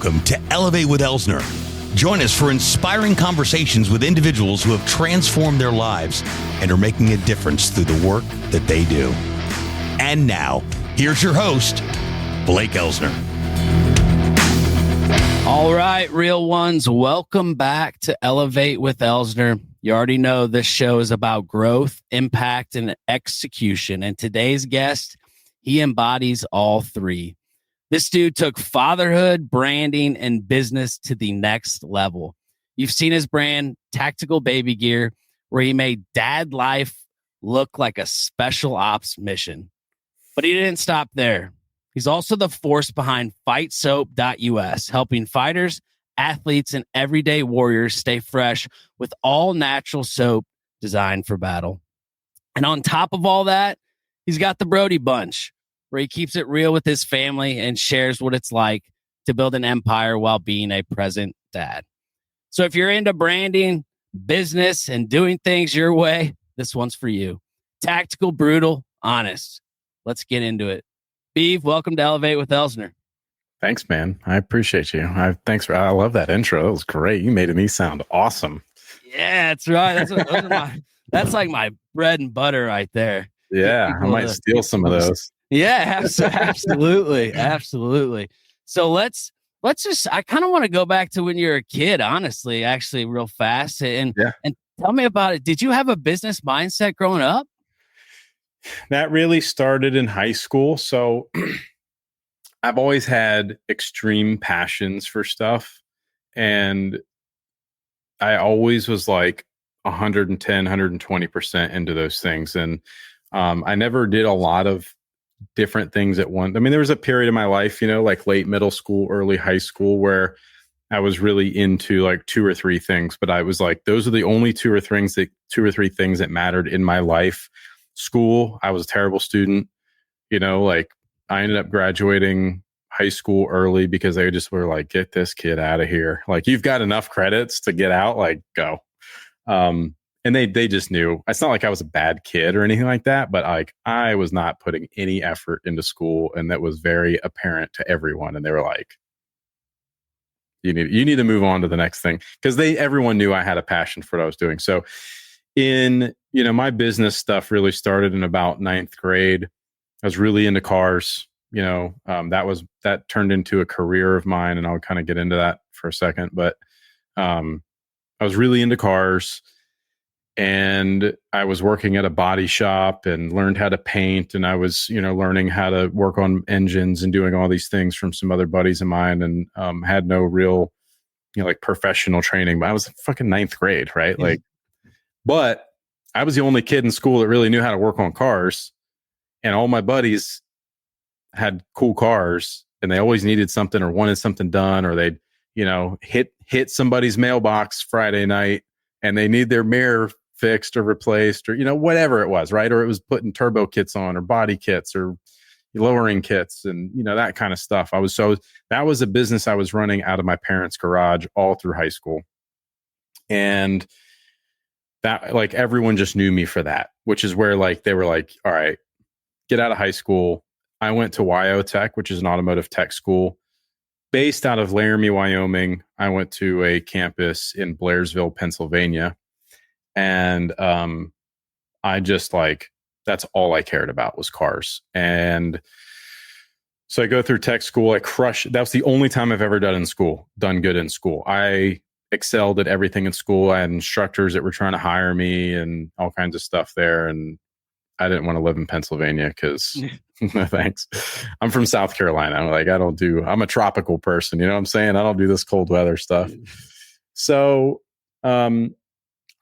Welcome to Elevate with Elsner. Join us for inspiring conversations with individuals who have transformed their lives and are making a difference through the work that they do. And now, here's your host, Blake Elsner. All right, real ones, welcome back to Elevate with Elsner. You already know this show is about growth, impact, and execution. And today's guest, he embodies all three. This dude took fatherhood, branding, and business to the next level. You've seen his brand, Tactical Baby Gear, where he made dad life look like a special ops mission. But he didn't stop there. He's also the force behind FightSoap.us, helping fighters, athletes, and everyday warriors stay fresh with all natural soap designed for battle. And on top of all that, he's got the Brodie Bunch, where he keeps it real with his family and shares what it's like to build an empire while being a present dad. So if you're into branding, business, and doing things your way, this one's for you. Tactical, brutal, honest. Let's get into it. Beav, welcome to Elevate with Elsner. Thanks, man. I appreciate you. I love that intro. That was great. You made me sound awesome. Yeah, that's right. That's like my bread and butter right there. Yeah, I might steal some of those. Yeah, absolutely. Absolutely. So let's just, I kind of want to go back to when you were a kid, honestly, actually real fast. And tell me about it. Did you have a business mindset growing up? That really started in high school. So I've always had extreme passions for stuff. And I always was like 110, 120% into those things. And I never did a lot of different things at once. I mean, there was a period in my life, like late middle school, early high school, where I was really into like two or three things. But I was like, those are the only two or three things that mattered in my life. School, I was a terrible student. Like I ended up graduating high school early because they just were like, get this kid out of here. Like, you've got enough credits to get out, like go. And they just knew. It's not like I was a bad kid or anything like that, but like I was not putting any effort into school, and that was very apparent to everyone. And they were like, you need to move on to the next thing, because everyone knew I had a passion for what I was doing. So my business stuff really started in about ninth grade. I was really into cars. That turned into a career of mine, and I'll kind of get into that for a second. But I was really into cars, and I was working at a body shop and learned how to paint, and I was learning how to work on engines and doing all these things from some other buddies of mine, and had no real like professional training. But I was fucking ninth grade, right? Mm-hmm. Like, but I was the only kid in school that really knew how to work on cars, and all my buddies had cool cars, and they always needed something or wanted something done, or they'd hit somebody's mailbox Friday night and they need their mirror fixed or replaced, or whatever it was, right? Or it was putting turbo kits on, or body kits, or lowering kits, and that kind of stuff. That was a business I was running out of my parents' garage all through high school, and that, like, everyone just knew me for that, which is where like they were like, all right, get out of high school. I went to YO Tech, which is an automotive tech school based out of Laramie, Wyoming. I went to a campus in Blairsville, Pennsylvania. And I just that's all I cared about was cars. And so I go through tech school. I crush. That was the only time I've ever done good in school. I excelled at everything in school. I had instructors that were trying to hire me and all kinds of stuff there. And I didn't want to live in Pennsylvania because no thanks. I'm from South Carolina. I'm a tropical person. You know what I'm saying? I don't do this cold weather stuff. So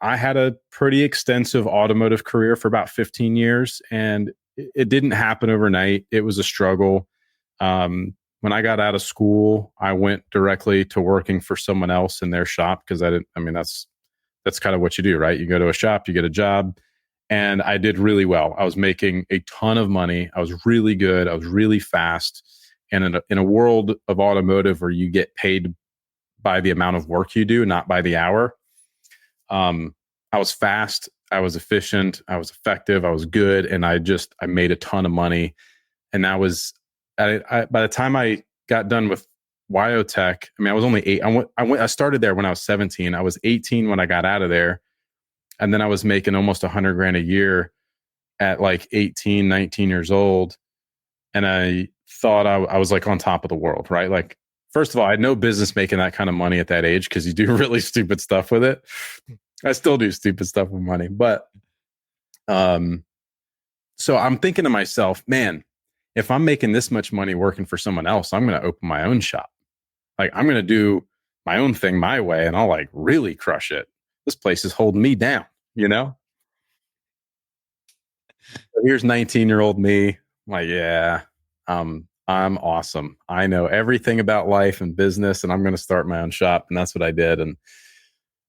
I had a pretty extensive automotive career for about 15 years, and it didn't happen overnight. It was a struggle. When I got out of school, I went directly to working for someone else in their shop, because that's kind of what you do, right? You go to a shop, you get a job, and I did really well. I was making a ton of money. I was really good. I was really fast. And in a world of automotive where you get paid by the amount of work you do, not by the hour, I was fast, I was efficient, I was effective, I was good, and I made a ton of money. And that was, by the time I got done with Wyotech. I mean, I was only 8. I started there when I was 17. I was 18 when I got out of there. And then I was making almost $100,000 a year at like 18, 19 years old. And I thought I was like on top of the world, right? Like, first of all, I had no business making that kind of money at that age because you do really stupid stuff with it. I still do stupid stuff with money. But so I'm thinking to myself, man, if I'm making this much money working for someone else, I'm going to open my own shop. Like, I'm going to do my own thing my way and I'll like really crush it. This place is holding me down, you know? So here's 19-year-old me. I'm like, yeah, I'm awesome. I know everything about life and business and I'm going to start my own shop. And that's what I did. And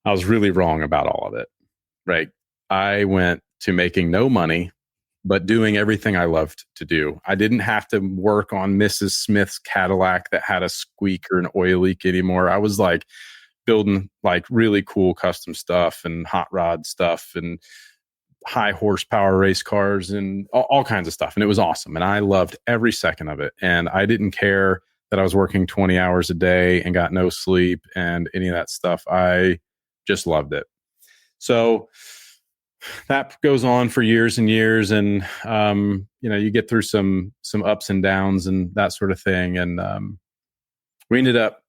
I was really wrong about all of it, right? I went to making no money, but doing everything I loved to do. I didn't have to work on Mrs. Smith's Cadillac that had a squeak or an oil leak anymore. I was like building like really cool custom stuff and hot rod stuff and high horsepower race cars and all kinds of stuff. And it was awesome. And I loved every second of it. And I didn't care that I was working 20 hours a day and got no sleep and any of that stuff. I just loved it. So that goes on for years and years. And, you get through some ups and downs and that sort of thing. And we ended up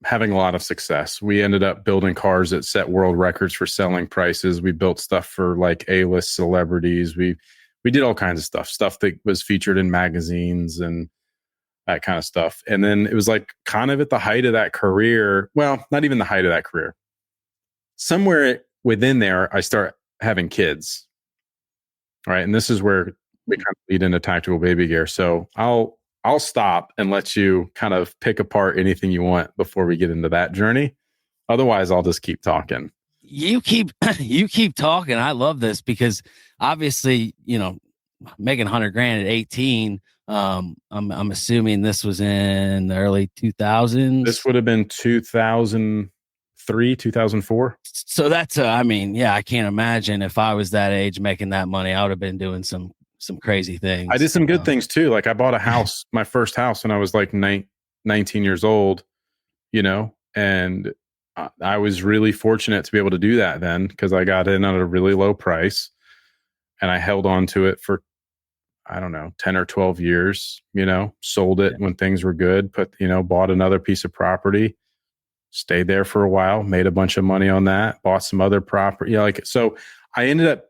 having a lot of success. We ended up building cars that set world records for selling prices. We built stuff for like A-list celebrities. We did all kinds of stuff that was featured in magazines and that kind of stuff. And then it was like kind of at the height of that career. Well, not even the height of that career. Somewhere within there, I start having kids. All right. And this is where we kind of lead into tactical baby gear. So I'll stop and let you kind of pick apart anything you want before we get into that journey. Otherwise, I'll just keep talking. You keep talking. I love this because obviously, making $100,000 at 18. I'm assuming this was in the early 2000s. This would have been 2003, 2004. So that's I can't imagine if I was that age making that money. I would have been doing some crazy things. I did some good things too. Like I bought a house, my first house when I was like 19 years old, and I was really fortunate to be able to do that then because I got in at a really low price and I held on to it for, 10 or 12 years, sold it when things were good, bought another piece of property, stayed there for a while, made a bunch of money on that, bought some other property. So I ended up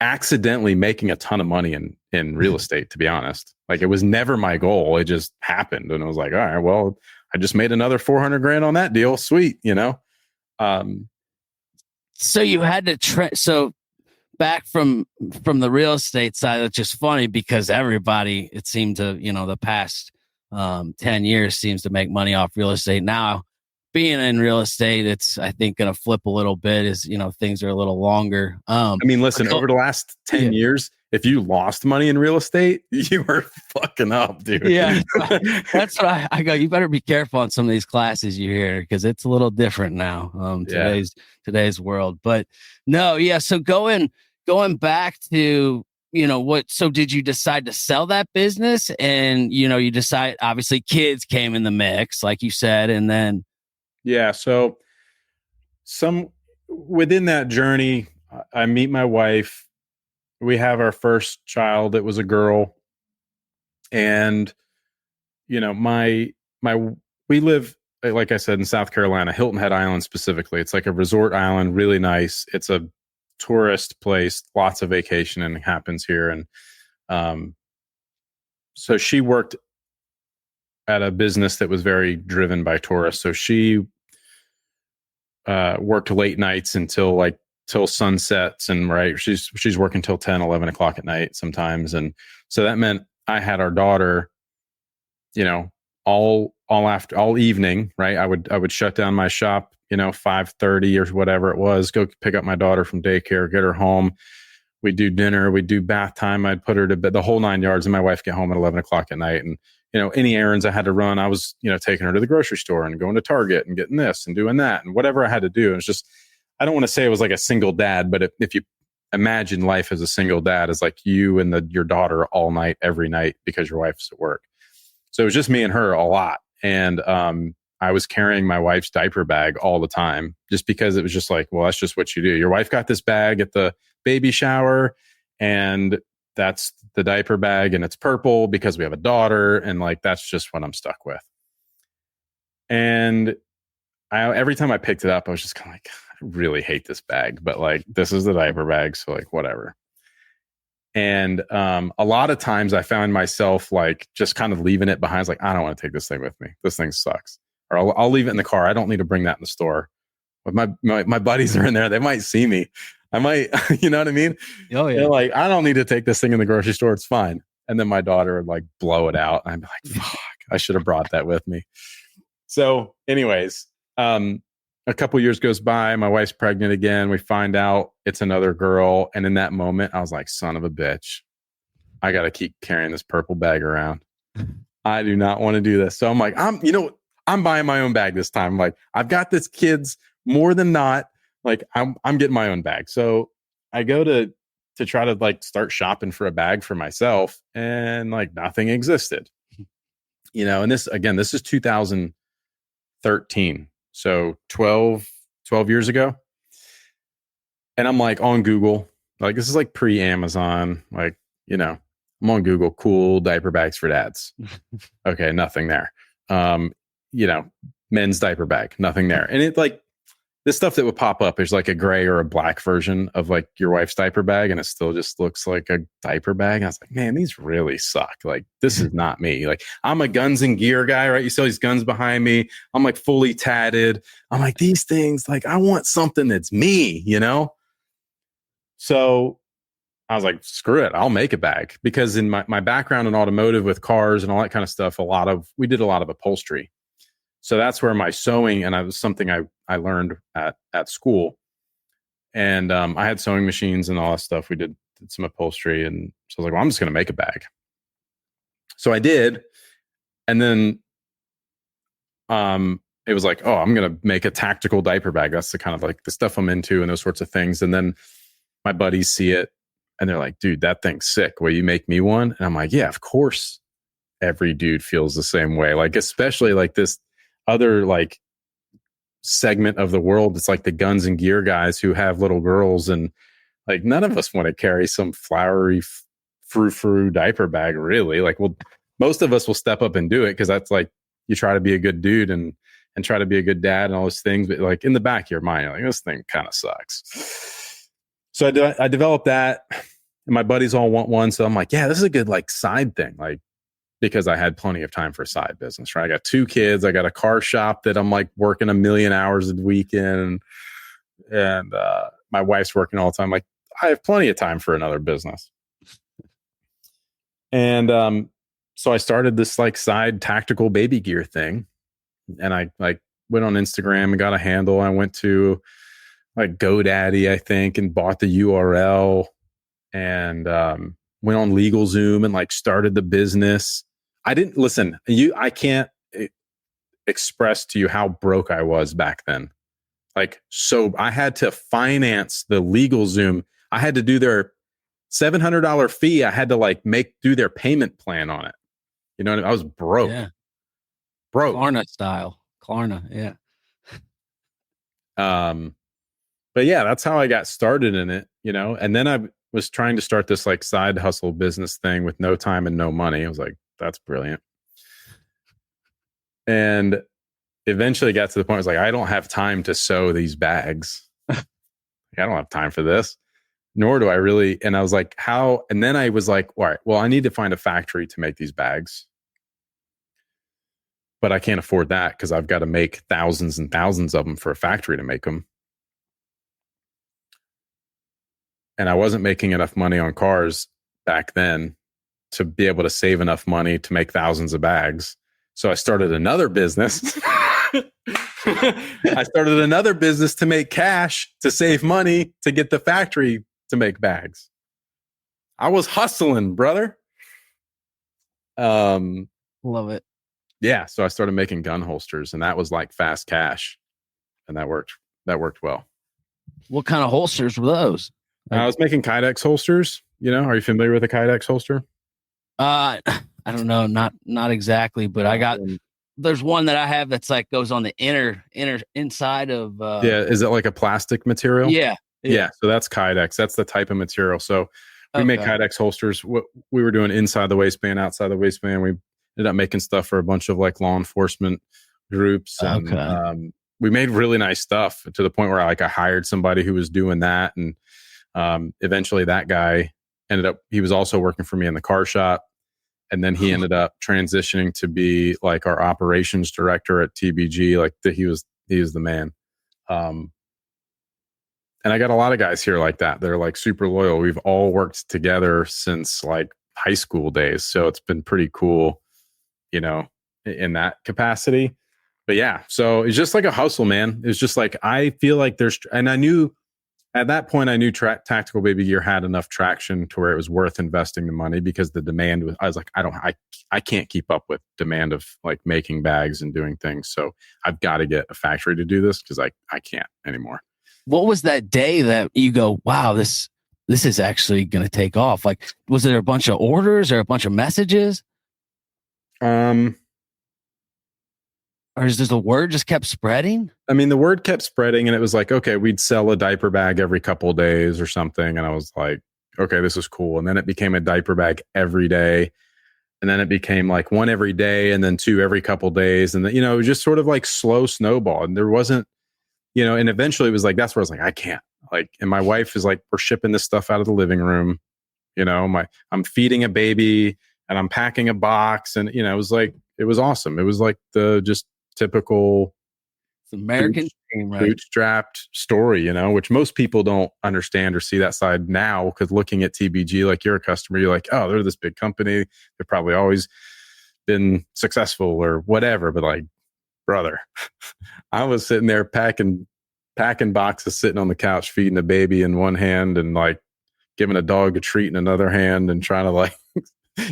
accidentally making a ton of money in real estate, to be honest. Like it was never my goal. It just happened. And I was like, all right, well, I just made another $400,000 on that deal. Sweet. So you had to so back from the real estate side, it's just funny because everybody, it seemed to, the past 10 years seems to make money off real estate. Now being in real estate, it's, I think, going to flip a little bit as, things are a little longer. Listen, over the last 10 years, if you lost money in real estate, you were fucking up, dude. Yeah. That's what I go. You better be careful on some of these classes you hear because it's a little different now. Today's world. But no, yeah. So going back to, so did you decide to sell that business? And, you decide, obviously kids came in the mix, like you said, and then. Yeah. So within that journey, I meet my wife. We have our first child. It was a girl. And, we live, like I said, in South Carolina, Hilton Head Island specifically. It's like a resort island, really nice. It's a tourist place. Lots of vacationing happens here. And so she worked at a business that was very driven by tourists. So she worked late nights till sunsets, and she's working till 10, 11 o'clock at night sometimes. And so that meant I had our daughter, all evening, right? I would shut down my shop, 5:30 or whatever it was, go pick up my daughter from daycare, get her home. We'd do dinner, we'd do bath time. I'd put her to bed, the whole 9 yards, and my wife get home at 11 o'clock at night. And, any errands I had to run, I was, taking her to the grocery store and going to Target and getting this and doing that and whatever I had to do. It was just, I don't want to say it was like a single dad, but if you imagine life as a single dad, is like you and your daughter all night, every night, because your wife's at work. So it was just me and her a lot. And I was carrying my wife's diaper bag all the time just because it was just like, well, that's just what you do. Your wife got this bag at the baby shower, and that's the diaper bag, and it's purple because we have a daughter. And like, that's just what I'm stuck with. And every time I picked it up, I was just kind of like, I really hate this bag, but like, this is the diaper bag. So like, whatever. And a lot of times I found myself like just kind of leaving it behind. It's like, I don't want to take this thing with me. This thing sucks. Or I'll leave it in the car. I don't need to bring that in the store. But my buddies are in there. They might see me. I might, you know what I mean? Oh, yeah. They're like, I don't need to take this thing in the grocery store. It's fine. And then my daughter would like blow it out. And I'd be like, fuck, I should have brought that with me. So anyways, a couple years goes by. My wife's pregnant again. We find out it's another girl. And in that moment, I was like, son of a bitch. I got to keep carrying this purple bag around. I do not want to do this. So I'm like, I'm buying my own bag this time. Like, I've got this kids more than not. Like, I'm getting my own bag. So I go to try to like start shopping for a bag for myself, and like nothing existed. And this is 2013. So 12 years ago. And I'm like on Google, like this is like pre-Amazon, like, I'm on Google, cool diaper bags for dads. Okay, nothing there. Men's diaper bag, nothing there. And it like this stuff that would pop up is like a gray or a black version of like your wife's diaper bag, and it still just looks like a diaper bag. And I was like, man, these really suck. Like, this is not me. Like, I'm a guns and gear guy, right? You see all these guns behind me. I'm like fully tatted. I'm like, these things, like, I want something that's me, So I was like, screw it. I'll make a bag, because in my background in automotive with cars and all that kind of stuff, we did a lot of upholstery. So that's where my sewing, and it was something I learned at school. And I had sewing machines and all that stuff. We did some upholstery. And so I was like, well, I'm just going to make a bag. So I did. And then it was like, oh, I'm going to make a tactical diaper bag. That's the kind of like the stuff I'm into and those sorts of things. And then my buddies see it and they're like, dude, that thing's sick. Will you make me one? And I'm like, yeah, of course. Every dude feels the same way. Like, especially like this other like segment of the world. It's like the guns and gear guys who have little girls, and like none of us want to carry some flowery frou-frou diaper bag, really. Like, well, most of us will step up and do it because that's like, you try to be a good dude and try to be a good dad and all those things. But like in the back of your mind, you're like, this thing kind of sucks. So I developed that, and my buddies all want one. So I'm like, yeah, this is a good like side thing. Like, because I had plenty of time for a side business, right? I got 2 kids. I got a car shop that I'm like working 1 million hours a week in. And my wife's working all the time. Like, I have plenty of time for another business. And so I started this like side tactical baby gear thing. And I like went on Instagram and got a handle. I went to like GoDaddy, I think, and bought the URL, and went on LegalZoom and like started the business. I didn't listen. I can't express to you how broke I was back then. Like, so I had to finance the LegalZoom. I had to do their $700 fee. I had to like do their payment plan on it. You know what I mean? I was broke. Yeah. Broke. Klarna style. Klarna. Yeah. But yeah, that's how I got started in it, and then I was trying to start this like side hustle business thing with no time and no money. I was like, that's brilliant. And eventually got to the point, I was like, I don't have time to sew these bags. I don't have time for this, nor do I really. And I was like, how? And then I was like, all right, well, I need to find a factory to make these bags. But I can't afford that because I've got to make thousands and thousands of them for a factory to make them. And I wasn't making enough money on cars back then to be able to save enough money to make thousands of bags. So I started another business. I started another business to make cash, to save money, to get the factory to make bags. I was hustling, brother. Love it. Yeah. So I started making gun holsters, and that was like fast cash. And that worked well. What kind of holsters were those? I was making Kydex holsters. Are you familiar with a Kydex holster? I don't know, not exactly, but I got there's one that I have that's like goes on the inner inside of. Yeah. Is it like a plastic material? Yeah. Yeah. So that's Kydex. That's the type of material. So we make Kydex holsters. What we were doing inside the waistband, outside the waistband. We ended up making stuff for a bunch of like law enforcement groups. And we made really nice stuff to the point where I hired somebody who was doing that. And eventually that guy he was also working for me in the car shop. And then he ended up transitioning to be like our operations director at TBG. Like he was the man. And I got a lot of guys here like that. They're like super loyal. We've all worked together since like high school days. So it's been pretty cool, in that capacity. But yeah, so it's just like a hustle, man. It's just like, I feel like and I knew at that point, I knew Tactical Baby Gear had enough traction to where it was worth investing the money, because the demand was, I was like, I can't keep up with demand of like making bags and doing things. So I've got to get a factory to do this, because I can't anymore. What was that day that you go, wow, this is actually going to take off? Like, was there a bunch of orders or a bunch of messages? Or is this the word just kept spreading? I mean, the word kept spreading, and it was like, okay, we'd sell a diaper bag every couple of days or something. And I was like, okay, this is cool. And then it became a diaper bag every day. And then it became like one every day, and then two every couple of days. And then, it was just sort of like slow snowball. And there wasn't, and eventually it was like, that's where I was like, I can't. Like, and my wife is like, we're shipping this stuff out of the living room. I'm feeding a baby and I'm packing a box. And, it was like, it was awesome. It was like the just typical American dream, right? Bootstrapped story, which most people don't understand or see that side now, because looking at TBG, like you're a customer, you're like, oh, they're this big company. They've probably always been successful or whatever. But like, brother, I was sitting there packing boxes, sitting on the couch, feeding a baby in one hand and like giving a dog a treat in another hand and trying to like,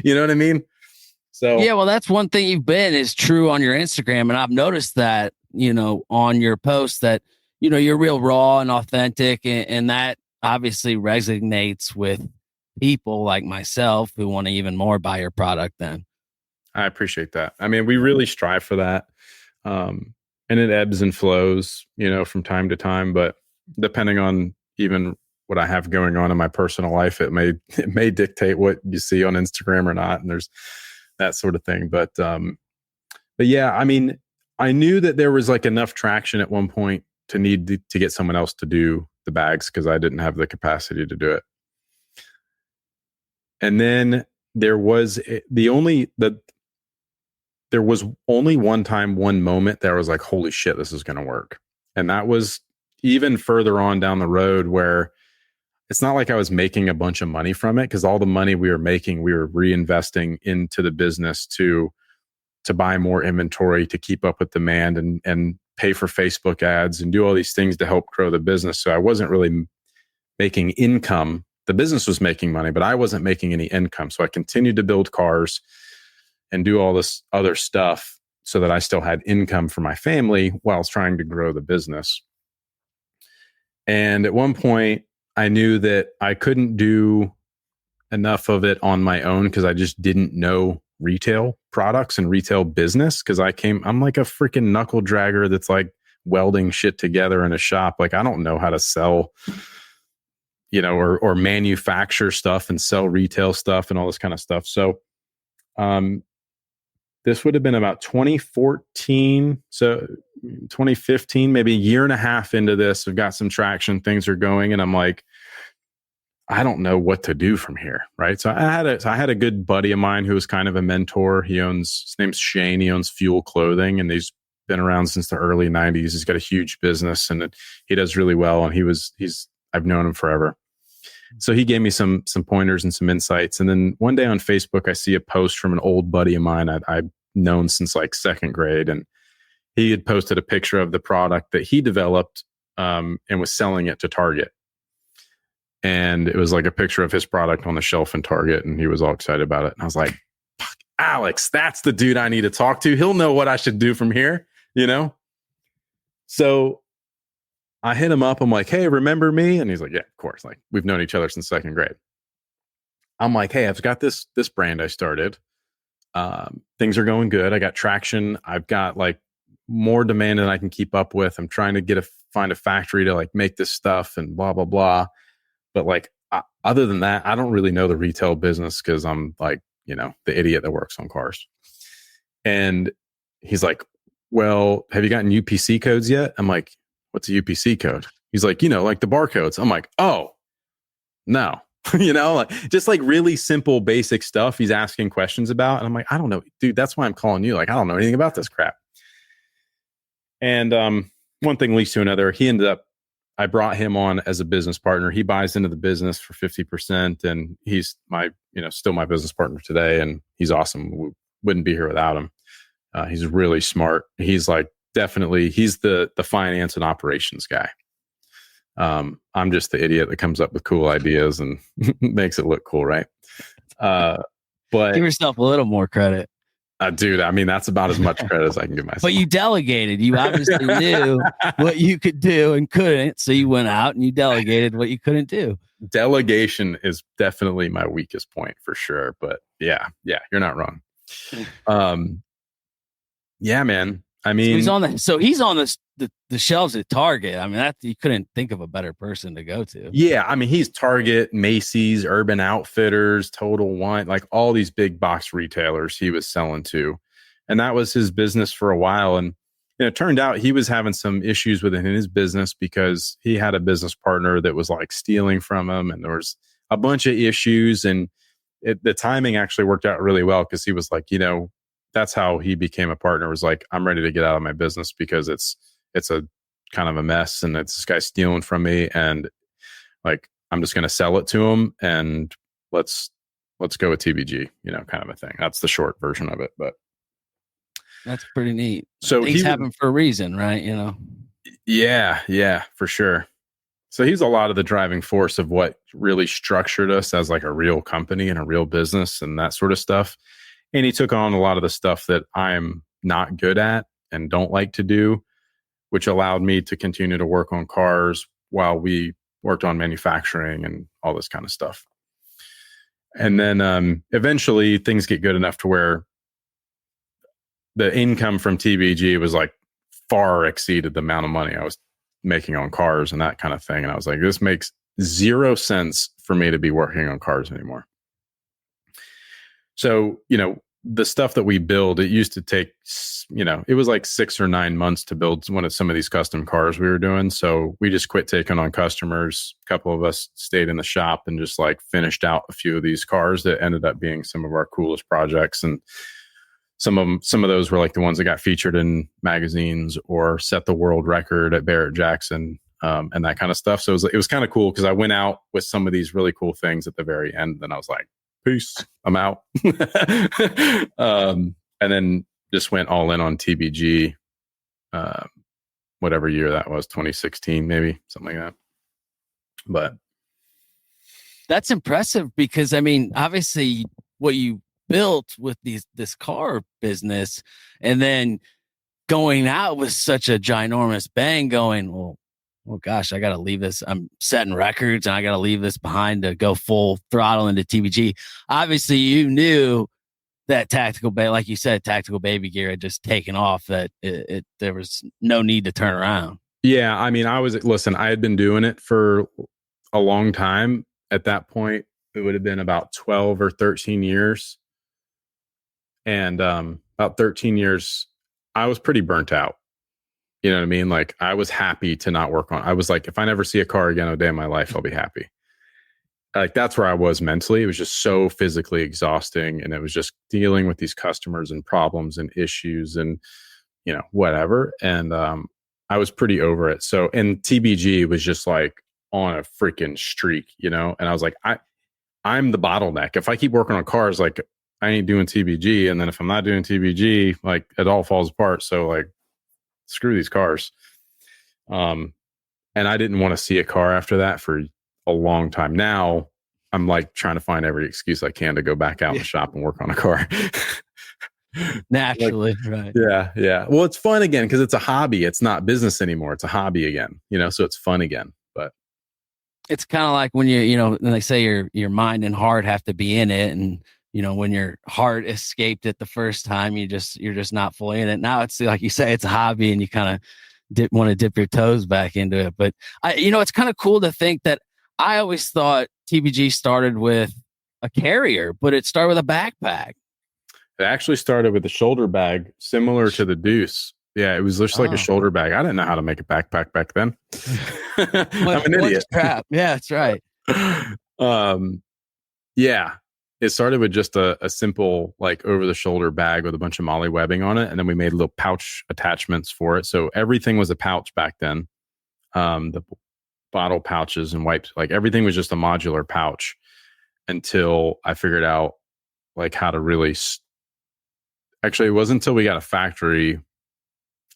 you know what I mean? So yeah, well, that's one thing you've been is true on your Instagram. And I've noticed that, on your posts that, you're real raw and authentic. And that obviously resonates with people like myself who want to even more buy your product then. I appreciate that. I mean, we really strive for that. And it ebbs and flows, from time to time, but depending on even what I have going on in my personal life, it may dictate what you see on Instagram or not. And there's that sort of thing. But yeah, I mean, I knew that there was like enough traction at one point to need to get someone else to do the bags, because I didn't have the capacity to do it. And then there was only one time, one moment that I was like, holy shit, this is going to work. And that was even further on down the road, where it's not like I was making a bunch of money from it, because all the money we were making, we were reinvesting into the business to buy more inventory, to keep up with demand, and pay for Facebook ads and do all these things to help grow the business. So I wasn't really making income. The business was making money, but I wasn't making any income. So I continued to build cars and do all this other stuff so that I still had income for my family while trying to grow the business. And at one point, I knew that I couldn't do enough of it on my own, because I just didn't know retail products and retail business, because I'm like a freaking knuckle dragger that's like welding shit together in a shop. Like, I don't know how to sell, or manufacture stuff and sell retail stuff and all this kind of stuff. So this would have been about 2014. So 2015, maybe a year and a half into this, I've got some traction, things are going, and I'm like, I don't know what to do from here. Right. So I had a good buddy of mine who was kind of a mentor. His name's Shane. He owns Fuel Clothing, and he's been around since the early 90s. He's got a huge business, and he does really well. And I've known him forever. So he gave me some pointers and some insights. And then one day on Facebook, I see a post from an old buddy of mine I've known since like second grade. And he had posted a picture of the product that he developed and was selling it to Target. And it was like a picture of his product on the shelf in Target. And he was all excited about it. And I was like, fuck, Alex, that's the dude I need to talk to. He'll know what I should do from here, So I hit him up. I'm like, hey, remember me? And he's like, yeah, of course. Like, we've known each other since second grade. I'm like, hey, I've got this brand I started. things are going good. I got traction. I've got like more demand than I can keep up with. I'm trying to find a factory to like make this stuff and blah, blah, blah. But like, other than that, I don't really know the retail business because I'm like, the idiot that works on cars. And he's like, well, have you gotten UPC codes yet? I'm like, what's a UPC code? He's like, like the barcodes. I'm like, oh, no. Like just like really simple, basic stuff he's asking questions about. And I'm like, I don't know, dude, that's why I'm calling you. Like, I don't know anything about this crap. And one thing leads to another. I brought him on as a business partner. He buys into the business for 50%. And he's still my business partner today. And he's awesome. We wouldn't be here without him. He's really smart. He's like, definitely, he's the finance and operations guy. I'm just the idiot that comes up with cool ideas and makes it look cool, right? But give yourself a little more credit. Dude, I mean, that's about as much credit as I can give myself. But you delegated. You obviously knew what you could do and couldn't. So you went out and you delegated what you couldn't do. Delegation is definitely my weakest point for sure. But yeah, you're not wrong. Yeah, man. I mean, he's on the shelves at Target. I mean, that you couldn't think of a better person to go to. Yeah, I mean, he's Target, Macy's, Urban Outfitters, Total Wine, like all these big box retailers he was selling to, and that was his business for a while. And it turned out he was having some issues within his business because he had a business partner that was like stealing from him, and there was a bunch of issues. And the timing actually worked out really well because he was like, that's how he became a partner. Was like, I'm ready to get out of my business because it's a kind of a mess and it's this guy stealing from me, and like I'm just going to sell it to him and let's go with TBG, kind of a thing. That's the short version of it, but that's pretty neat. So things happen for a reason, right? Yeah, for sure. So he's a lot of the driving force of what really structured us as like a real company and a real business and that sort of stuff. And he took on a lot of the stuff that I'm not good at and don't like to do, which allowed me to continue to work on cars while we worked on manufacturing and all this kind of stuff. And then eventually things get good enough to where the income from TBG was like far exceeded the amount of money I was making on cars and that kind of thing. And I was like, this makes 0 sense for me to be working on cars anymore. So, the stuff that we build, it used to take, it was like 6 or 9 months to build some of these custom cars we were doing. So we just quit taking on customers. A couple of us stayed in the shop and just like finished out a few of these cars that ended up being some of our coolest projects. And some of those were like the ones that got featured in magazines or set the world record at Barrett Jackson, and that kind of stuff. So it was kind of cool because I went out with some of these really cool things at the very end. And I was like, peace, I'm out. And then just went all in on TBG, whatever year that was, 2016, maybe something like that. But that's impressive because I mean, obviously what you built with this car business and then going out with such a ginormous bang going, well, gosh, I got to leave this. I'm setting records and I got to leave this behind to go full throttle into TBG. Obviously, you knew that like you said, tactical baby gear had just taken off, that there was no need to turn around. Yeah. I mean, I had been doing it for a long time. At that point, it would have been about 12 or 13 years. And about 13 years, I was pretty burnt out. You know what I mean? Like I was happy to not work on. I was like, if I never see a car again a day in my life, I'll be happy. Like that's where I was mentally. It was just so physically exhausting, and it was just dealing with these customers and problems and issues and whatever. And I was pretty over it. So, and TBG was just like on a freaking streak, and I was like, I'm the bottleneck. If I keep working on cars, like I ain't doing TBG, and then if I'm not doing TBG, like it all falls apart. So like, screw these cars. And I didn't want to see a car after that for a long time. Now I'm like trying to find every excuse I can to go back out in the shop and work on a car. Naturally. Right. Yeah. Well, it's fun again because it's a hobby. It's not business anymore. It's a hobby again, so it's fun again. But it's kind of like when when they say your mind and heart have to be in it, and when your heart escaped it the first time, you're just not fully in it. Now it's like you say, it's a hobby, and you kind of want to dip your toes back into it. But it's kind of cool to think that I always thought TBG started with a carrier, but it started with a backpack. It actually started with a shoulder bag similar to the Deuce. Yeah, it was just like a shoulder bag. I didn't know how to make a backpack back then. I'm an idiot. Crap. Yeah, that's right. Yeah, it started with just a simple like over the shoulder bag with a bunch of MOLLE webbing on it, and then we made little pouch attachments for it. So everything was a pouch back then. The bottle pouches and wipes, like everything was just a modular pouch until I figured out like how to really. Actually, it wasn't until we got a factory.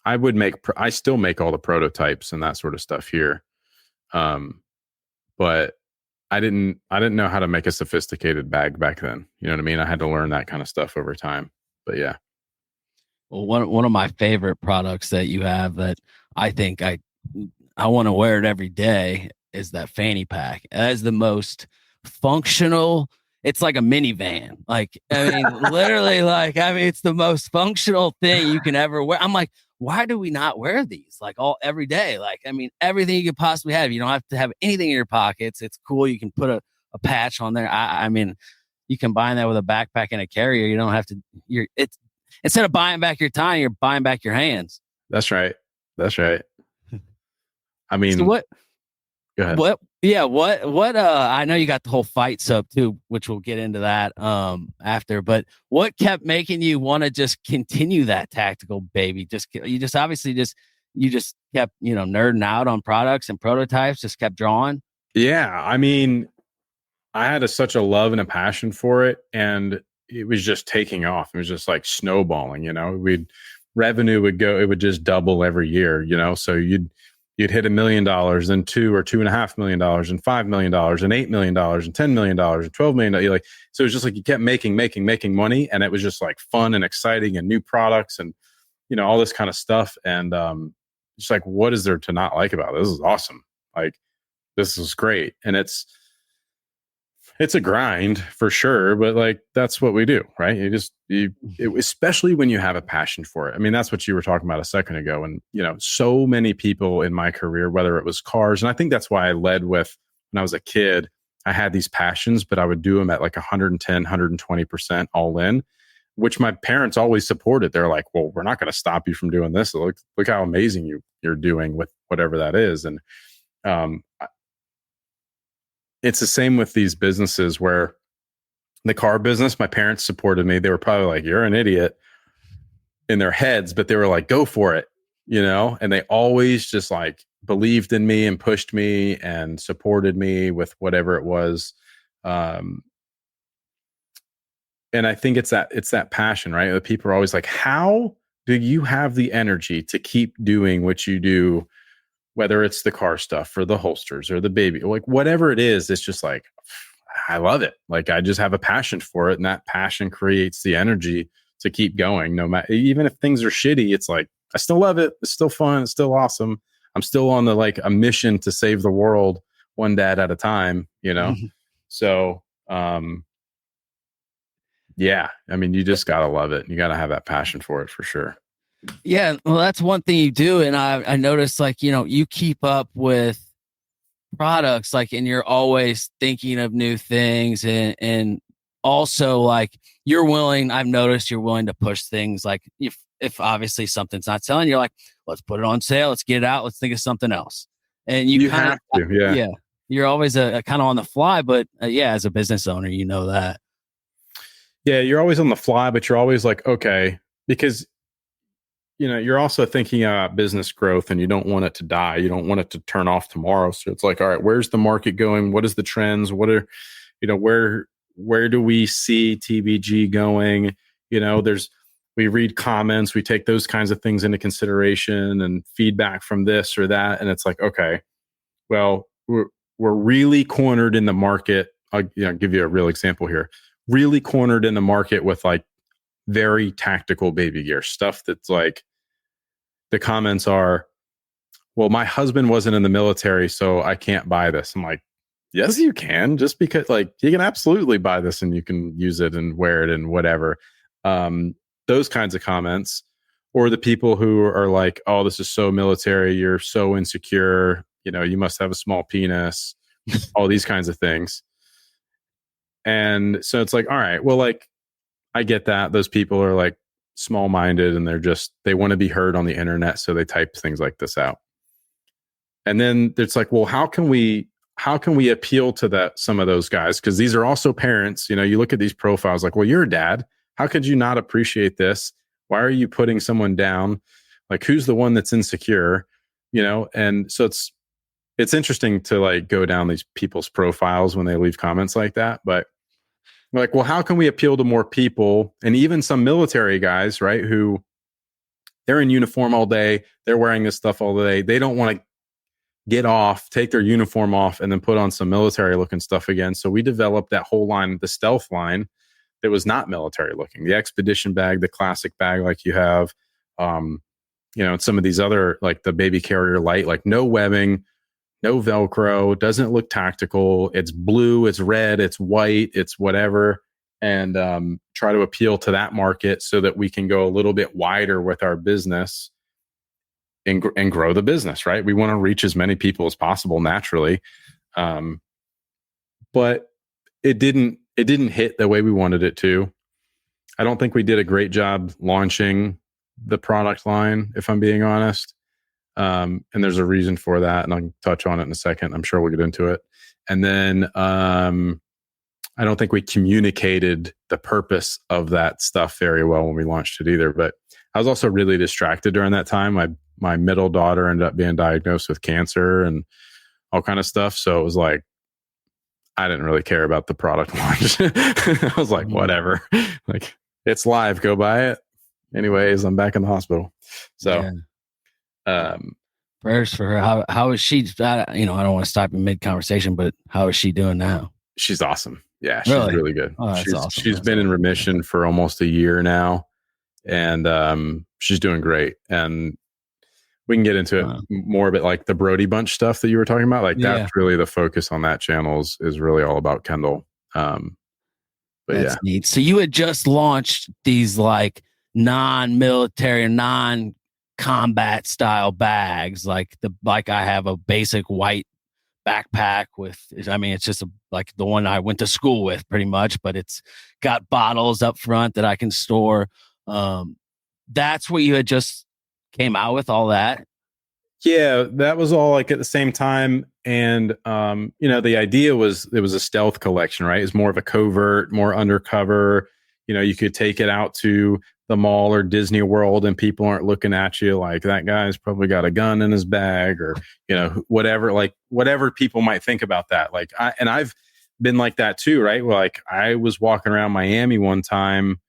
I still make all the prototypes and that sort of stuff here. But I didn't know how to make a sophisticated bag back then. You know what I mean? I had to learn that kind of stuff over time. But yeah. Well, one of my favorite products that you have that I think I want to wear it every day is that fanny pack. That is the most functional. It's like a minivan. Like, I mean, literally, it's the most functional thing you can ever wear. I'm like, why do we not wear these like every day? Like, I mean, everything you could possibly have. You don't have to have anything in your pockets. It's cool. You can put a patch on there. I mean, you combine that with a backpack and a carrier. You don't have to. It's instead of buying back your time, you're buying back your hands. That's right. I mean, so what? Go ahead. What? Yeah. What? I know you got the whole fight sub too, which we'll get into that after. But what kept making you want to just continue that tactical baby? You just kept nerding out on products and prototypes. Just kept drawing. Yeah, I mean, I had such a love and a passion for it, and it was just taking off. It was just like snowballing. Revenue would just double every year. So you'd hit $1 million, and $2 or $2.5 million, and $5 million, and $8 million, and $10 million, and $12 million. So it was just like you kept making money, and it was just like fun and exciting and new products and all this kind of stuff. And just like, what is there to not like about it? This is awesome. Like, this is great, and it's a grind for sure, but like that's what we do, right? Especially when you have a passion for it. I mean, that's what you were talking about a second ago. And so many people in my career, whether it was cars, and I think that's why I led with when I was a kid, I had these passions, but I would do them at like 110, 120% all in, which my parents always supported. They're like, well, we're not going to stop you from doing this. Look how amazing you're doing with whatever that is. And it's the same with these businesses where the car business, my parents supported me. They were probably like, you're an idiot in their heads, but they were like, go for it, and they always just like believed in me and pushed me and supported me with whatever it was. And I think it's that passion, right? The people are always like, how do you have the energy to keep doing what you do? Whether it's the car stuff or the holsters or the baby, like whatever it is, it's just like, I love it. Like I just have a passion for it. And that passion creates the energy to keep going. No matter, even if things are shitty, it's like, I still love it. It's still fun. It's still awesome. I'm still on a mission to save the world one dad at a time, So, yeah, I mean, you just gotta love it. You gotta have that passion for it for sure. Yeah, well, that's one thing you do, and I noticed, like, you keep up with products, like, and you're always thinking of new things, and also, like, I've noticed you're willing to push things, like, if obviously something's not selling, you're like, let's put it on sale, let's get it out, let's think of something else, and you have to, yeah, you're always a kind of on the fly, but as a business owner, that. Yeah, you're always on the fly, but you're always like, okay, because you're also thinking about business growth, and you don't want it to die. You don't want it to turn off tomorrow. So it's like, all right, where's the market going? What is the trends? What are, where do we see TBG going? We read comments, we take those kinds of things into consideration and feedback from this or that. And it's like, okay, well, we're really cornered in the market. I'll give you a real example here. Really cornered in the market with like very tactical baby gear stuff that's like, the comments are, well, my husband wasn't in the military, so I can't buy this. I'm like, yes, you can. Just because, like, you can absolutely buy this and you can use it and wear it and whatever. Those kinds of comments, or the people who are like, oh, this is so military. You're so insecure. You must have a small penis, all these kinds of things. And so it's like, all right, well, like, I get that. Those people are like small minded and they want to be heard on the internet. So they type things like this out. And then it's like, well, how can we appeal to some of those guys? Because these are also parents. You look at these profiles like, well, you're a dad. How could you not appreciate this? Why are you putting someone down? Like, who's the one that's insecure? And so it's interesting to like go down these people's profiles when they leave comments like that. But we're like, well, how can we appeal to more people? And even some military guys, right, who they're in uniform all day, they're wearing this stuff all day. They don't want to get off, take their uniform off, and then put on some military looking stuff again. So we developed that whole line, the stealth line, that was not military looking. The expedition bag, the classic bag like you have, and some of these other, like the baby carrier light, like no webbing, no Velcro, doesn't look tactical. It's blue, it's red, it's white, it's whatever. And try to appeal to that market so that we can go a little bit wider with our business and grow the business, right? We want to reach as many people as possible naturally. But it didn't hit the way we wanted it to. I don't think we did a great job launching the product line, if I'm being honest. And there's a reason for that, and I'll touch on it in a second. I'm sure we'll get into it. And then I don't think we communicated the purpose of that stuff very well when we launched it either. But I was also really distracted during that time. My middle daughter ended up being diagnosed with cancer and all kind of stuff. So it was like, I didn't really care about the product launch. I was like, whatever. Like, it's live, go buy it. Anyways, I'm back in the hospital. So, prayers for her. How is she? I don't want to stop in mid conversation, but how is she doing now? She's awesome. Yeah, she's really good. Oh, that's awesome. She's been in remission for almost a year now, and she's doing great. And we can get into it more, but like the Brodie Bunch stuff that you were talking about, like that's really the focus on that channel is really all about Kendall. But that's neat. So you had just launched these like non-military, non-combat style bags, like I have a basic white backpack with, it's just like the one I went to school with pretty much, but it's got bottles up front that I can store. That's what you had just came out with, all that? Yeah, that was all like at the same time. And, the idea was it was a stealth collection, right? It's more of a covert, more undercover. You could take it out to the mall or Disney World and people aren't looking at you like that guy's probably got a gun in his bag or, whatever people might think about that. Like I've been like that too, right? Well, like I was walking around Miami one time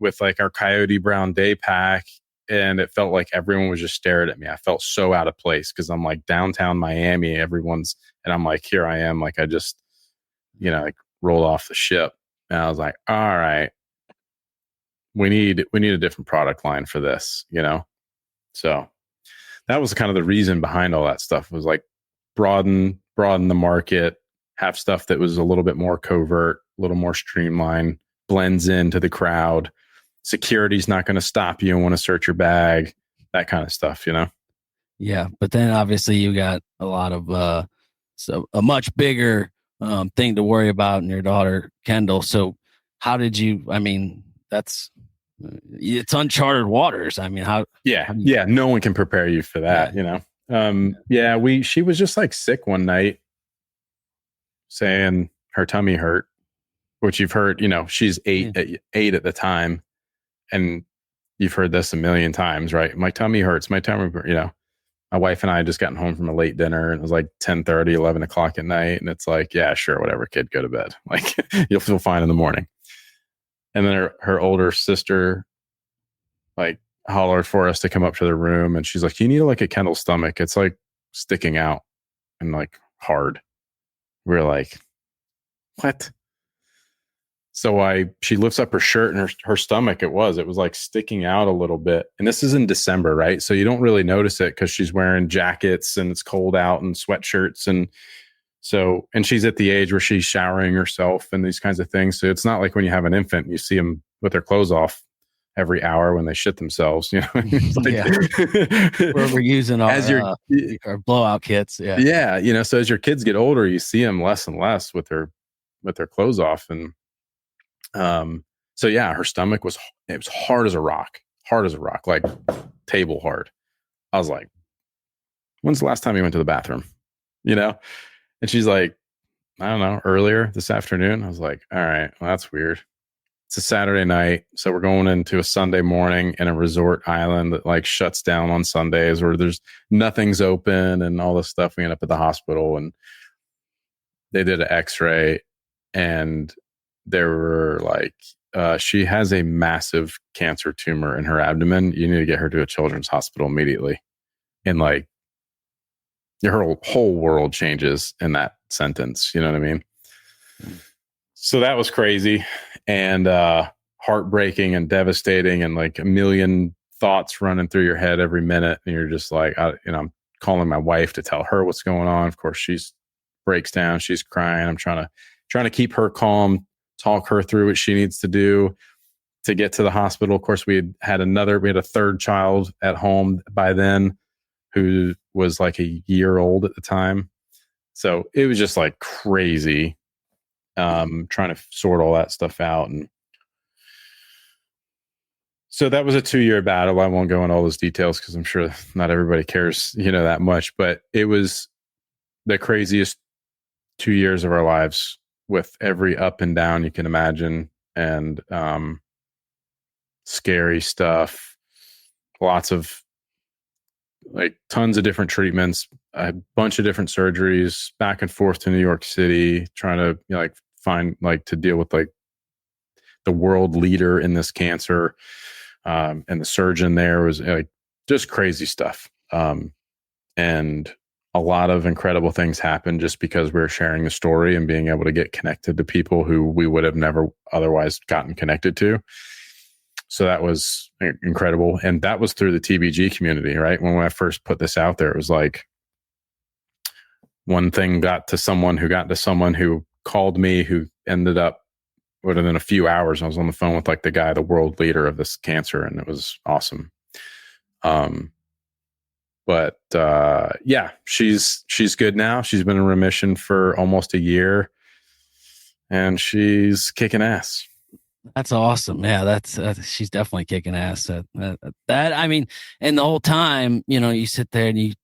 with like our Coyote Brown day pack, and it felt like everyone was just staring at me. I felt so out of place because I'm like downtown Miami, and I'm like, here I am. Like I just, like rolled off the ship, and I was like, all right, we need a different product line for this, So that was kind of the reason behind all that stuff, was like broaden the market, have stuff that was a little bit more covert, a little more streamlined, blends into the crowd. Security's not going to stop you and want to search your bag, that kind of stuff, Yeah. But then obviously you got a lot of, a much bigger thing to worry about in your daughter, Kendall. So how did you, it's uncharted waters. No one can prepare you for that, she was just like sick one night saying her tummy hurt, which you've heard, she's 8 at the time. And you've heard this a million times, right? My tummy hurts. My wife and I had just gotten home from a late dinner, and it was like 10:30, 11 o'clock at night. And it's like, yeah, sure. Whatever, kid, go to bed. Like you'll feel fine in the morning. And then her older sister like hollered for us to come up to the room. And she's like, you need to look at Kendall's stomach. It's like sticking out and like hard. We're like, what? So she lifts up her shirt, and her stomach, it was like sticking out a little bit. And this is in December, right? So you don't really notice it because she's wearing jackets and it's cold out and sweatshirts. And So, and she's at the age where she's showering herself and these kinds of things. So it's not like when you have an infant, you see them with their clothes off every hour when they shit themselves. It's like, we're using our blowout kits. Yeah. So as your kids get older, you see them less and less with their clothes off. And, so yeah, her stomach was hard as a rock, like table hard. I was like, when's the last time you went to the bathroom? And she's like, I don't know, earlier this afternoon. I was like, all right, well, that's weird. It's a Saturday night. So we're going into a Sunday morning in a resort island that like shuts down on Sundays where there's nothing's open and all this stuff. We end up at the hospital and they did an x-ray and there were like, she has a massive cancer tumor in her abdomen. You need to get her to a children's hospital immediately. And like, your whole world changes in that sentence. You know what I mean? So that was crazy and heartbreaking and devastating and like a million thoughts running through your head every minute. And you're just like, I'm calling my wife to tell her what's going on. Of course, she's breaks down. She's crying. I'm trying to keep her calm, talk her through what she needs to do to get to the hospital. Of course, we had a third child at home by then who was like a year old at the time. So it was just like crazy trying to sort all that stuff out. And so that was a 2-year battle. I won't go into all those details because I'm sure not everybody cares, that much, but it was the craziest 2 years of our lives with every up and down you can imagine. And scary stuff, lots of like tons of different treatments, a bunch of different surgeries, back and forth to New York City, trying to find to deal with like the world leader in this cancer. And the surgeon there was like just crazy stuff. And a lot of incredible things happened just because we were sharing the story and being able to get connected to people who we would have never otherwise gotten connected to. So that was incredible. And that was through the TBG community, right? When I first put this out there, it was like one thing got to someone who called me, who ended up within a few hours. I was on the phone with like the world leader of this cancer, and it was awesome. But yeah, she's good now. She's been in remission for almost a year and she's kicking ass. That's awesome. Yeah, that's she's definitely kicking ass. I mean, and the whole time, you sit there and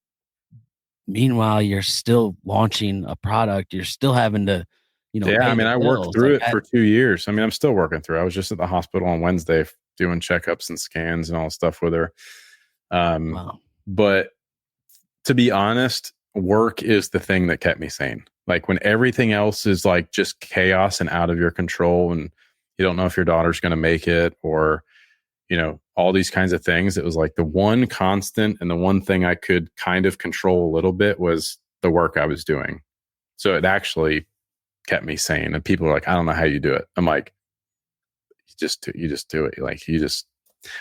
meanwhile, you're still launching a product. You're still having to, Yeah, I mean, I worked through it for 2 years. I mean, I'm still working through it. I was just at the hospital on Wednesday doing checkups and scans and all that stuff with her. Wow. But to be honest, work is the thing that kept me sane. Like when everything else is like just chaos and out of your control and you don't know if your daughter's going to make it or, all these kinds of things. It was like the one constant and the one thing I could kind of control a little bit was the work I was doing. So it actually kept me sane. And people are like, I don't know how you do it. I'm like, you just do it. Like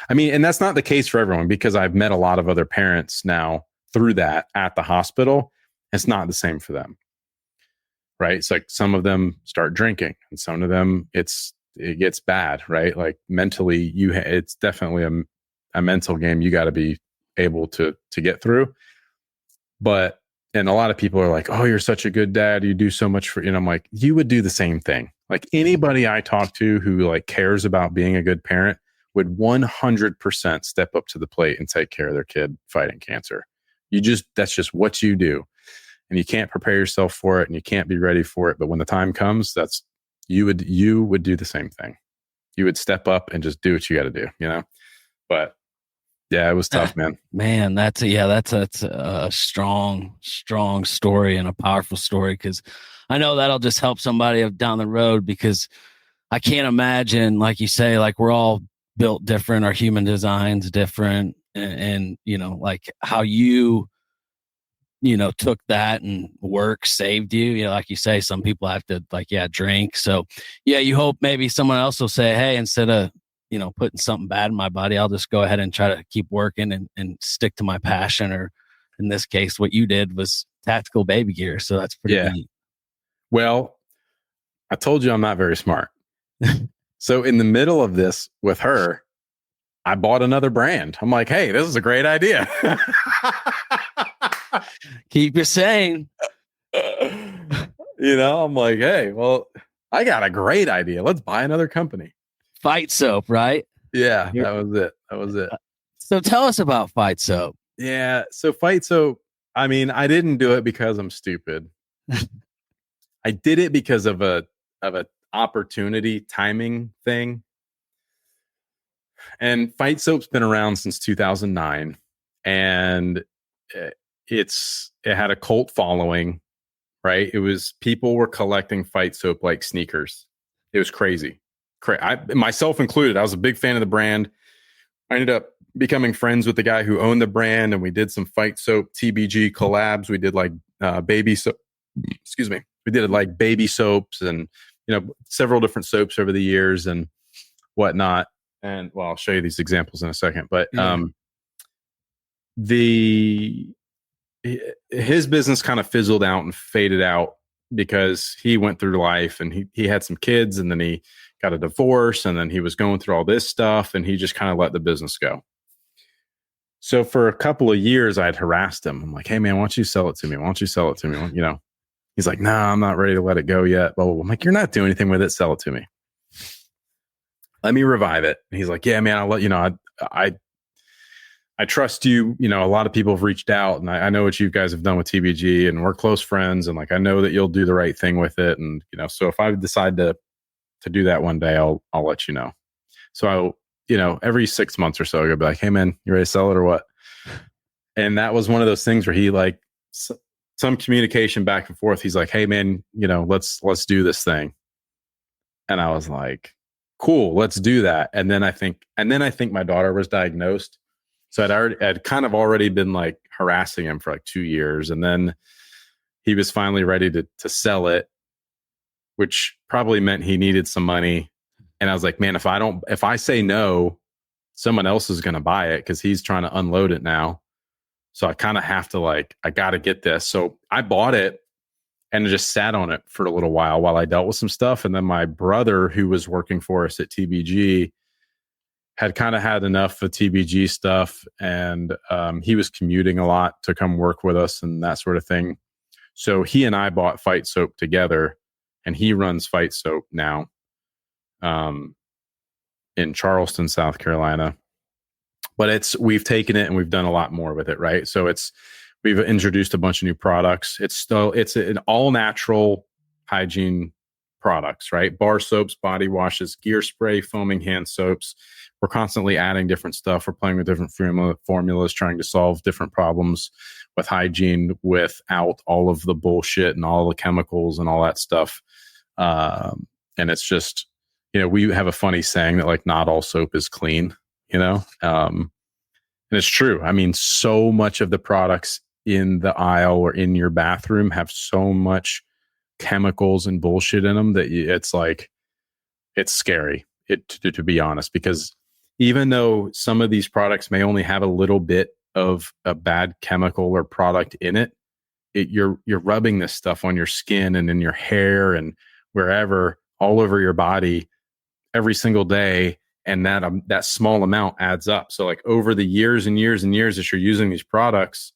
and that's not the case for everyone because I've met a lot of other parents now through that at the hospital. It's not the same for them. Right. It's like some of them start drinking and some of them it gets bad, right? Like mentally it's definitely a mental game you got to be able to get through. And a lot of people are like, oh, you're such a good dad. You do so much for, I'm like, you would do the same thing. Like anybody I talk to who like cares about being a good parent would 100% step up to the plate and take care of their kid fighting cancer. That's just what you do. And you can't prepare yourself for it and you can't be ready for it. But when the time comes, you would do the same thing. You would step up and just do what you got to do, But yeah, it was tough, man. Man, that's a strong story and a powerful story because I know that'll just help somebody down the road because I can't imagine, like you say, like we're all built different, our human design's different, and like how you took that and work saved you. Like you say, some people have to drink. So yeah, you hope maybe someone else will say, hey, instead of, putting something bad in my body, I'll just go ahead and try to keep working and stick to my passion. Or in this case, what you did was tactical baby gear. So that's pretty neat. Well, I told you I'm not very smart. So in the middle of this with her, I bought another brand. I'm like, hey, this is a great idea. Keep your saying. I'm like, hey, well, I got a great idea. Let's buy another company. Fight Soap, right? Yeah, that was it. So tell us about Fight Soap. Yeah. So Fight Soap, I mean, I didn't do it because I'm stupid. I did it because of a opportunity timing thing. And Fight Soap's been around since 2009, and it had a cult following, right? It was people were collecting Fight Soap like sneakers. It was crazy. I, myself included. I was a big fan of the brand. I ended up becoming friends with the guy who owned the brand, and we did some Fight Soap TBG collabs. We did like baby soap. Excuse me. We did like baby soaps and several different soaps over the years and whatnot. And well, I'll show you these examples in a second. But his business kind of fizzled out and faded out because he went through life and he had some kids, and then he got a divorce, and then he was going through all this stuff, and he just kind of let the business go. So for a couple of years, I'd harassed him. I'm like, hey man, why don't you sell it to me? Why don't you sell it to me? He's like, no, I'm not ready to let it go yet. Well, I'm like, you're not doing anything with it. Sell it to me. Let me revive it. And he's like, yeah, man, I'll let you know. I trust you. A lot of people have reached out, and I know what you guys have done with TBG, and we're close friends. And like, I know that you'll do the right thing with it. And, so if I decide to do that one day, I'll let you know. So every 6 months or so, I'll be like, hey man, you ready to sell it or what? And that was one of those things where he like some communication back and forth. He's like, hey man, let's do this thing. And I was like, cool, let's do that. And then I think my daughter was diagnosed. So I'd kind of already been like harassing him for like 2 years. And then he was finally ready to sell it, which probably meant he needed some money. And I was like, man, if I say no, someone else is going to buy it because he's trying to unload it now. So I kind of have to I got to get this. So I bought it and just sat on it for a little while I dealt with some stuff. And then my brother, who was working for us at TBG, had kind of had enough of TBG stuff. And he was commuting a lot to come work with us and that sort of thing. So he and I bought Fight Soap together, and he runs Fight Soap now in Charleston, South Carolina. But we've taken it and we've done a lot more with it, right? So we've introduced a bunch of new products. It's an all natural hygiene products, right? Bar soaps, body washes, gear spray, foaming hand soaps. We're constantly adding different stuff. We're playing with different formulas, trying to solve different problems with hygiene without all of the bullshit and all the chemicals and all that stuff. And it's just, we have a funny saying that like not all soap is clean, and it's true. I mean, so much of the products in the aisle or in your bathroom have so much chemicals and bullshit in them that it's like, it's scary to be honest, because even though some of these products may only have a little bit of a bad chemical or product in it, you're rubbing this stuff on your skin and in your hair and wherever, all over your body every single day. And that small amount adds up. So like over the years and years and years that you're using these products,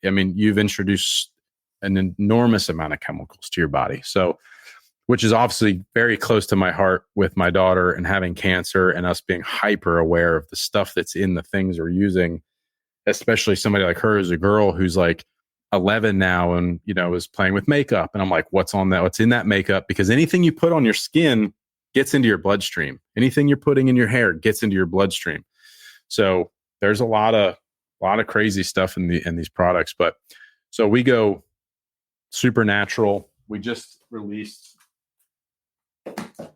I mean, you've introduced an enormous amount of chemicals to your body. So, which is obviously very close to my heart with my daughter and having cancer and us being hyper aware of the stuff that's in the things we're using, especially somebody like her as a girl who's like 11 now and, is playing with makeup. And I'm like, what's on that? What's in that makeup? Because anything you put on your skin gets into your bloodstream. Anything you're putting in your hair gets into your bloodstream. So there's a lot of crazy stuff in these products. But so we go super natural. We just released,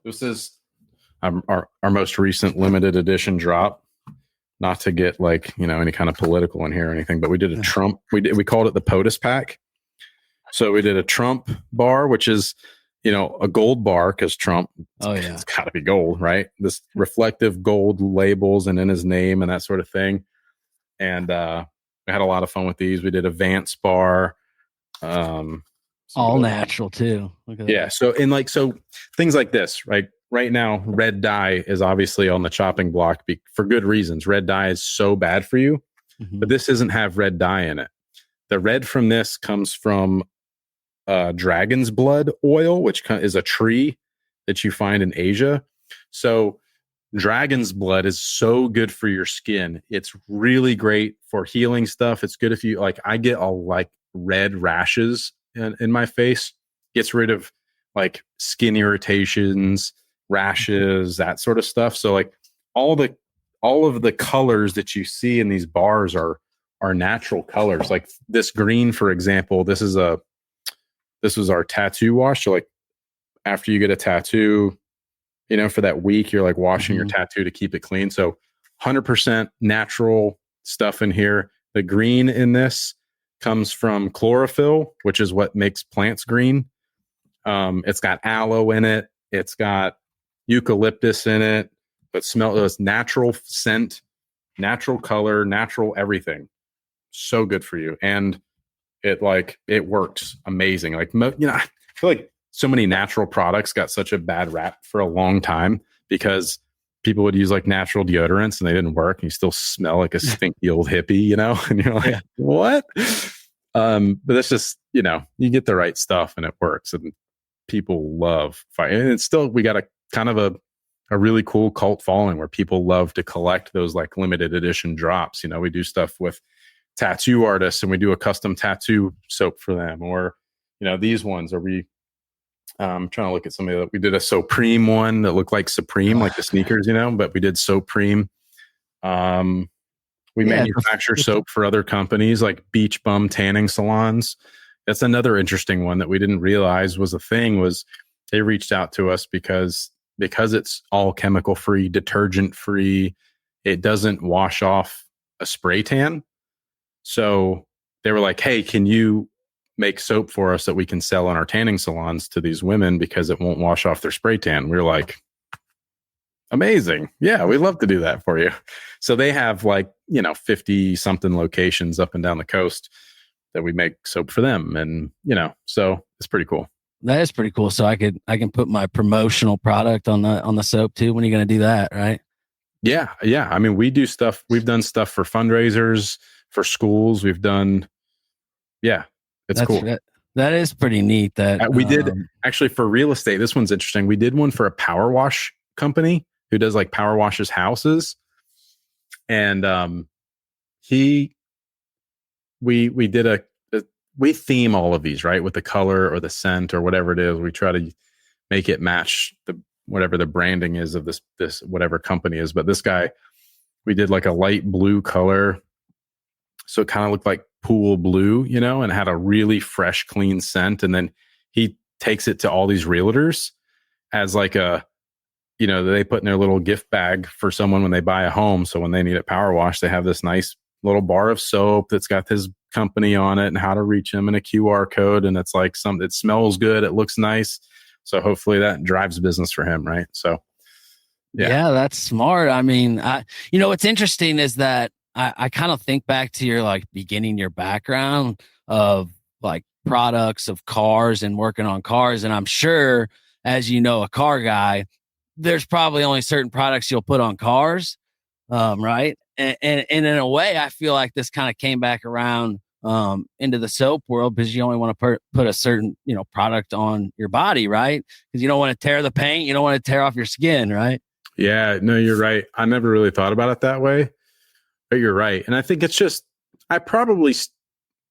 this is our most recent limited edition drop. Not to get any kind of political in here or anything, but we did a Trump. We called it the POTUS pack. So we did a Trump bar, which is a gold bar because Trump. Oh yeah, it's got to be gold, right? This reflective gold labels and in his name and that sort of thing. And we had a lot of fun with these. We did a Vance bar. All natural too. Look at that. Yeah. So things like this, right? Right now, red dye is obviously on the chopping block for good reasons. Red dye is so bad for you, but this doesn't have red dye in it. The red from this comes from dragon's blood oil, which is a tree that you find in Asia. So dragon's blood is so good for your skin. It's really great for healing stuff. It's good if you I get all red rashes in my face. Gets rid of skin irritations, rashes, that sort of stuff. So all of the colors that you see in these bars are natural colors. Like this green, for example, this was our tattoo wash. So after you get a tattoo, for that week, you're washing your tattoo to keep it clean. So 100% natural stuff in here. The green in this comes from chlorophyll, which is what makes plants green. It's got aloe in it. It's got eucalyptus in it. But it's natural scent, natural color, natural everything. So good for you. And it works amazing. I feel like so many natural products got such a bad rap for a long time because people would use natural deodorants and they didn't work. And you still smell like a stinky old hippie, and you're like, what? But that's just, you get the right stuff and it works and people love fight. And it's still, we got a kind of a really cool cult following where people love to collect those limited edition drops. We do stuff with tattoo artists and we do a custom tattoo soap for them, or, these ones, or I'm trying to look at somebody that we did a Supreme one that looked like Supreme, like the sneakers, but we did Supreme. We manufacture soap for other companies like beach bum tanning salons. That's another interesting one that we didn't realize was a thing. Was they reached out to us because it's all chemical free, detergent free. It doesn't wash off a spray tan. So they were like, hey, can you make soap for us that we can sell in our tanning salons to these women because it won't wash off their spray tan? We were like, amazing. Yeah, we'd love to do that for you. So they have 50 something locations up and down the coast that we make soap for them. And, so it's pretty cool. That is pretty cool. So I can put my promotional product on the soap too. When are you going to do that? Right. Yeah. Yeah. I mean, we do stuff. We've done stuff for fundraisers, for schools. We've done. Yeah. That's cool. That is pretty neat. That we did actually for real estate. This one's interesting. We did one for a power wash company who does power washes houses. And we did we theme all of these, right? With the color or the scent or whatever it is. We try to make it match whatever the branding is of this whatever company is. But this guy, we did a light blue color. So it kind of looked like pool blue, and had a really fresh, clean scent. And then he takes it to all these realtors as they put in their little gift bag for someone when they buy a home. So when they need a power wash, they have this nice little bar of soap that's got his company on it and how to reach him and a QR code. And it's it smells good. It looks nice. So hopefully that drives business for him. Right. So yeah, that's smart. I mean, what's interesting is that I kind of think back to your beginning, your background of products of cars and working on cars. And I'm sure, as a car guy, there's probably only certain products you'll put on cars. Right. And in a way, I feel like this kind of came back around into the soap world because you only want to put a certain, product on your body. Right. Because you don't want to tear the paint. You don't want to tear off your skin. Right. Yeah, no, you're right. I never really thought about it that way. But you're right. And I think it's just, I probably,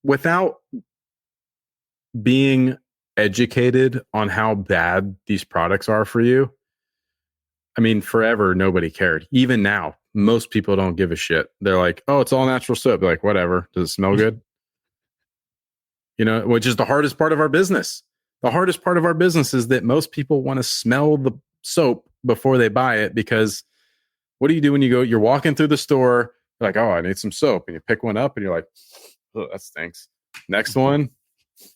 without being educated on how bad these products are for you, I mean, forever, nobody cared. Even now, most people don't give a shit. They're like, oh, it's all natural soap. They're like, whatever. Does it smell good? Which is the hardest part of our business. The hardest part of our business is that most people want to smell the soap before they buy it, because what do you do when you're walking through the store? You're like, oh, I need some soap. And you pick one up and you're like, oh, that stinks. Next one,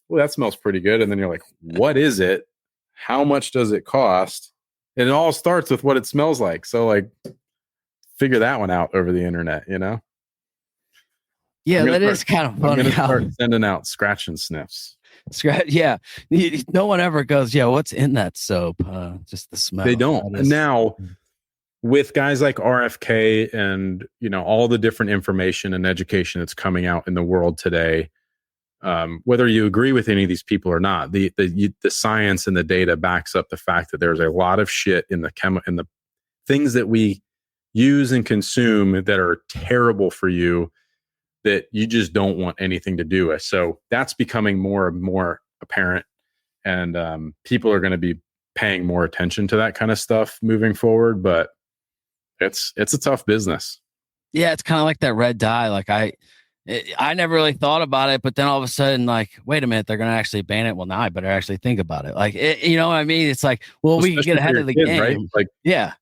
well, that smells pretty good. And then you're like, what is it? How much does it cost? And it all starts with what it smells like. So figure that one out over the internet, Yeah, that is kind of funny. I'm going to start sending out scratch and sniffs. Scratch. Yeah. No one ever goes, yeah, what's in that soap? Just the smell. They don't. Now, with guys like RFK and, all the different information and education that's coming out in the world today, whether you agree with any of these people or not, the science and the data backs up the fact that there's a lot of shit in the things that we use and consume that are terrible for you that you just don't want anything to do with. So that's becoming more and more apparent, and people are going to be paying more attention to that kind of stuff moving forward. But it's a tough business. Yeah, it's kind of like that red dye. Like I never really thought about it, but then all of a sudden, like, wait a minute, they're going to actually ban it. Well, now I better actually think about it. Like, you know what I mean? It's like, well, we can get ahead of the game, right? Like, yeah.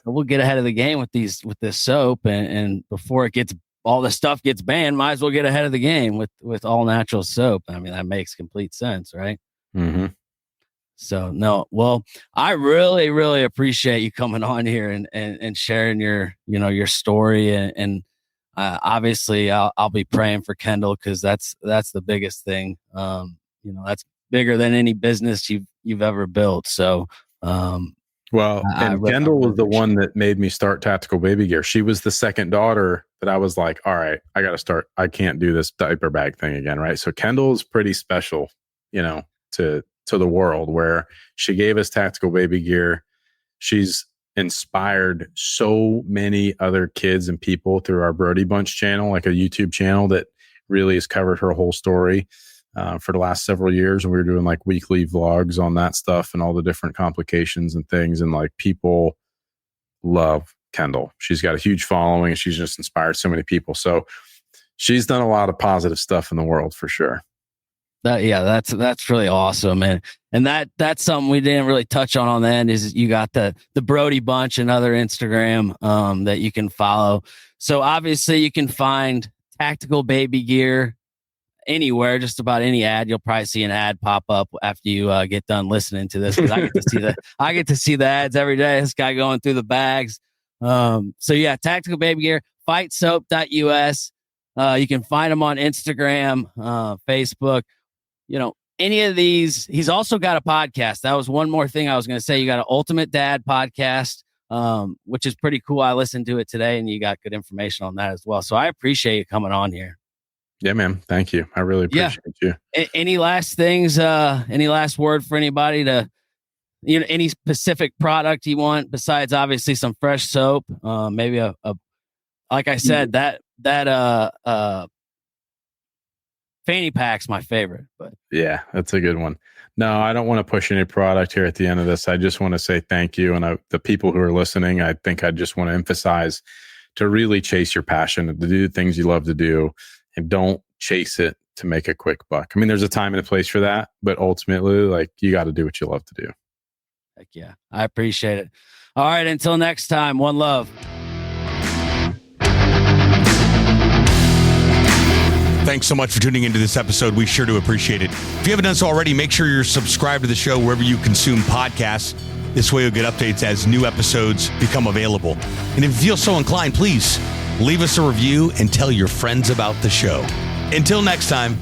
We'll get ahead of the game with this soap, and before all the stuff gets banned, might as well get ahead of the game with all natural soap. I mean, that makes complete sense, right? Mm-hmm. So no, well, I really, really appreciate you coming on here and sharing your story, and obviously I'll be praying for Kendall, because that's the biggest thing. That's bigger than any business you've ever built. So, Kendall was the one that made me start Tactical Baby Gear. She was the second daughter that I was like, all right, I got to start. I can't do this diaper bag thing again, right? So Kendall is pretty special, to the world, where she gave us Tactical Baby Gear. She's inspired so many other kids and people through our Brodie Bunch channel, like a YouTube channel that really has covered her whole story for the last several years. And we were doing like weekly vlogs on that stuff and all the different complications and things. And like, people love Kendall. She's got a huge following, and she's just inspired so many people. So she's done a lot of positive stuff in the world for sure. That's really awesome, and that's something we didn't really touch on the end. Is you got the Brodie Bunch and other Instagram that you can follow. So obviously you can find Tactical Baby Gear anywhere, just about any ad. You'll probably see an ad pop up after you get done listening to this, because I get to see the ads every day. This guy going through the bags. So yeah, Tactical Baby Gear, fightsoap.us. You can find him on Instagram, Facebook. Any of these. He's also got a podcast. That was one more thing I was going to say. You got an Ultimate Dad podcast, which is pretty cool. I listened to it today, and you got good information on that as well. So I appreciate you coming on here. Yeah, man. Thank you. I really appreciate you. Any last things, any last word for anybody to, any specific product you want besides obviously some fresh soap? Maybe a like I said, that fanny pack's my favorite, but yeah, that's a good one. No, I don't want to push any product here at the end of this. I just want to say thank you. And the people who are listening, I think I just want to emphasize to really chase your passion, to do the things you love to do, and don't chase it to make a quick buck. I mean, there's a time and a place for that, but ultimately, like, you got to do what you love to do. Heck yeah. I appreciate it. All right. Until next time, one love. Thanks so much for tuning into this episode. We sure do appreciate it. If you haven't done so already, make sure you're subscribed to the show wherever you consume podcasts. This way you'll get updates as new episodes become available. And if you feel so inclined, please leave us a review and tell your friends about the show. Until next time,